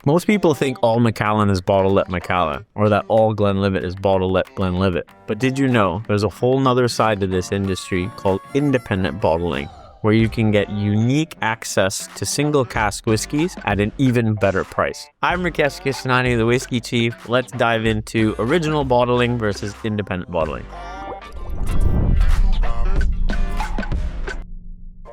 Most people think all Macallan is bottled at Macallan, or that all Glenlivet is bottled at Glenlivet. But did you know there's a whole nother side to this industry called independent bottling, where you can get unique access to single cask whiskeys at an even better price. I'm Rickesh, the Whiskey Chief. Let's dive into original bottling versus independent bottling.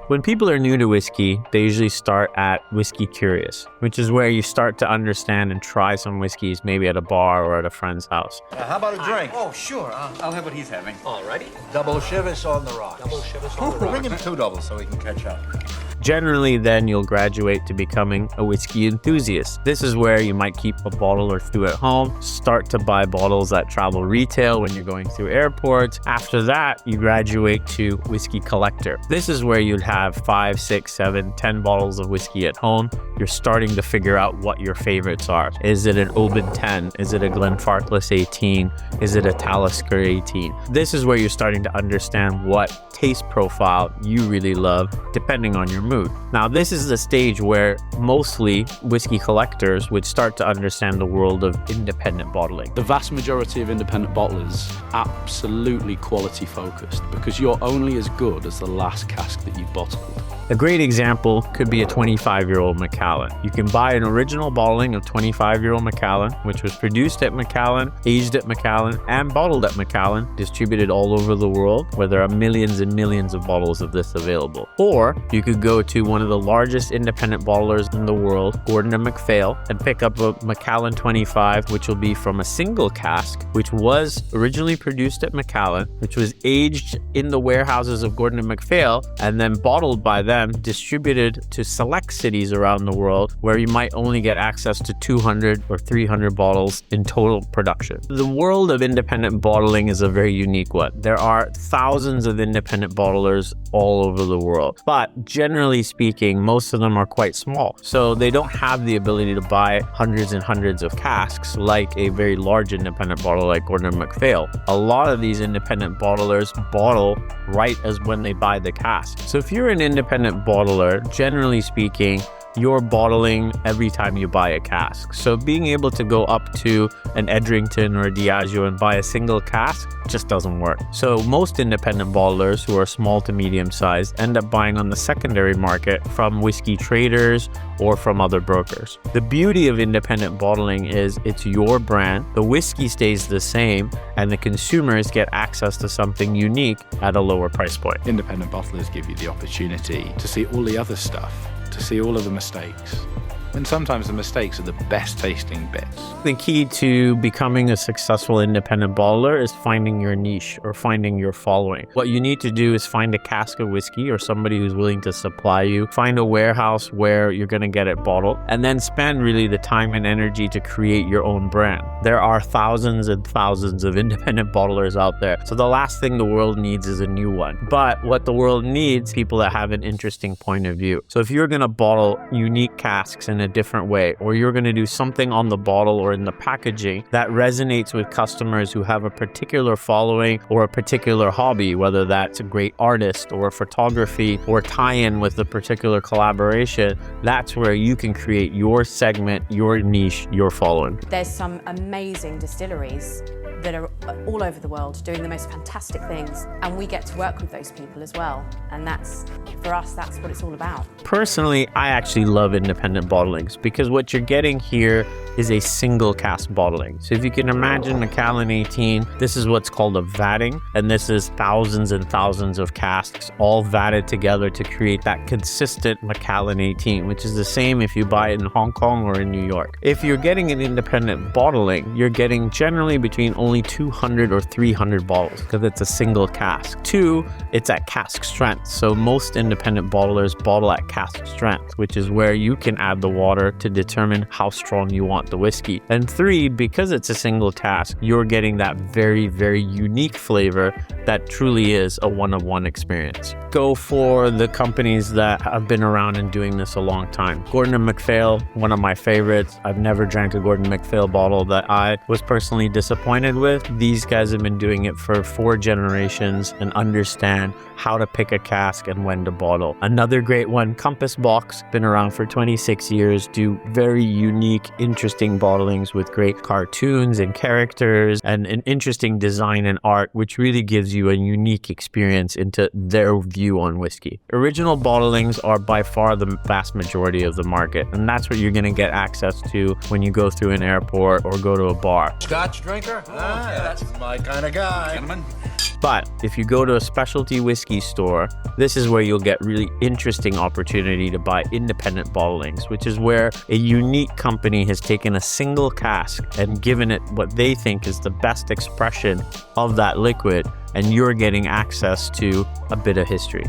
When people are new to whiskey, they usually start at Whiskey Curious, which is where you start to understand and try some whiskeys, maybe at a bar or at a friend's house. How about a drink? Oh, sure. I'll have what he's having. Alrighty. Double Chivas on the rocks. Double Chivas on the rocks. Bring in 2 doubles so we can catch up. Generally, then you'll graduate to becoming a whiskey enthusiast. This is where you might keep a bottle or 2 at home, start to buy bottles at travel retail when you're going through airports. After that, you graduate to whiskey collector. This is where you'd have 5, 6, 7, 10 bottles of whiskey at home. You're starting to figure out what your favorites are. Is it an Oban 10? Is it a Glenfarclas 18? Is it a Talisker 18? This is where you're starting to understand what taste profile you really love, depending on your mood. Now, this is the stage where mostly whiskey collectors would start to understand the world of independent bottling. The vast majority of independent bottlers absolutely quality focused, because you're only as good as the last cask that you've bottled. A great example could be a 25-year-old Macallan. You can buy an original bottling of 25-year-old Macallan, which was produced at Macallan, aged at Macallan, and bottled at Macallan, distributed all over the world, where there are millions and millions of bottles of this available. Or you could go to one of the largest independent bottlers in the world, Gordon & MacPhail, and pick up a Macallan 25, which will be from a single cask, which was originally produced at Macallan, which was aged in the warehouses of Gordon & MacPhail, and then bottled by them, distributed to select cities around the world where you might only get access to 200 or 300 bottles in total production. The world of independent bottling is a very unique one. There are thousands of independent bottlers all over the world, but generally speaking, most of them are quite small. So they don't have the ability to buy hundreds and hundreds of casks like a very large independent bottler like Gordon & MacPhail. A lot of these independent bottlers bottle right as when they buy the cask. So if you're an independent bottler, generally speaking, you're bottling every time you buy a cask. So being able to go up to an Edrington or a Diageo and buy a single cask just doesn't work. So most independent bottlers who are small to medium sized end up buying on the secondary market from whiskey traders or from other brokers. The beauty of independent bottling is it's your brand, the whiskey stays the same, and the consumers get access to something unique at a lower price point. Independent bottlers give you the opportunity to see all the other stuff, to see all of the mistakes. And sometimes the mistakes are the best tasting bits. The key to becoming a successful independent bottler is finding your niche or finding your following. What you need to do is find a cask of whiskey or somebody who's willing to supply you, find a warehouse where you're going to get it bottled, and then spend really the time and energy to create your own brand. There are thousands and thousands of independent bottlers out there. So the last thing the world needs is a new one. But what the world needs, people that have an interesting point of view. So if you're going to bottle unique casks in a different way, or you're going to do something on the bottle or in the packaging that resonates with customers who have a particular following or a particular hobby, whether that's a great artist or photography or tie-in with a particular collaboration, that's where you can create your segment, your niche, your following. There's some amazing distilleries that are all over the world doing the most fantastic things, and we get to work with those people as well, and that's, for us, that's what it's all about. Personally, I actually love independent bottlings because what you're getting here is a single cask bottling. So if you can imagine Macallan 18, this is what's called a vatting, and this is thousands and thousands of casks all vatted together to create that consistent Macallan 18, which is the same if you buy it in Hong Kong or in New York. If you're getting an independent bottling, you're getting generally between only 200 or 300 bottles because it's a single cask. 2, it's at cask strength. So most independent bottlers bottle at cask strength, which is where you can add the water to determine how strong you want out the whiskey. And 3, because it's a single cask, you're getting that very, very unique flavor that truly is a one-of-one experience. Go for the companies that have been around and doing this a long time. Gordon & MacPhail, one of my favorites. I've never drank a Gordon & MacPhail bottle that I was personally disappointed with. These guys have been doing it for 4 generations and understand how to pick a cask and when to bottle. Another great one, Compass Box, been around for 26 years, do very unique, interesting bottlings with great cartoons and characters and an interesting design and art, which really gives you a unique experience into their view on whiskey. Original bottlings are by far the vast majority of the market, and that's what you're going to get access to when you go through an airport or go to a bar. Scotch drinker? That's my kind of guy. Gentlemen. But if you go to a specialty whiskey store, this is where you'll get really interesting opportunity to buy independent bottlings, which is where a unique company has taken a single cask and given it what they think is the best expression of that liquid, and you're getting access to a bit of history.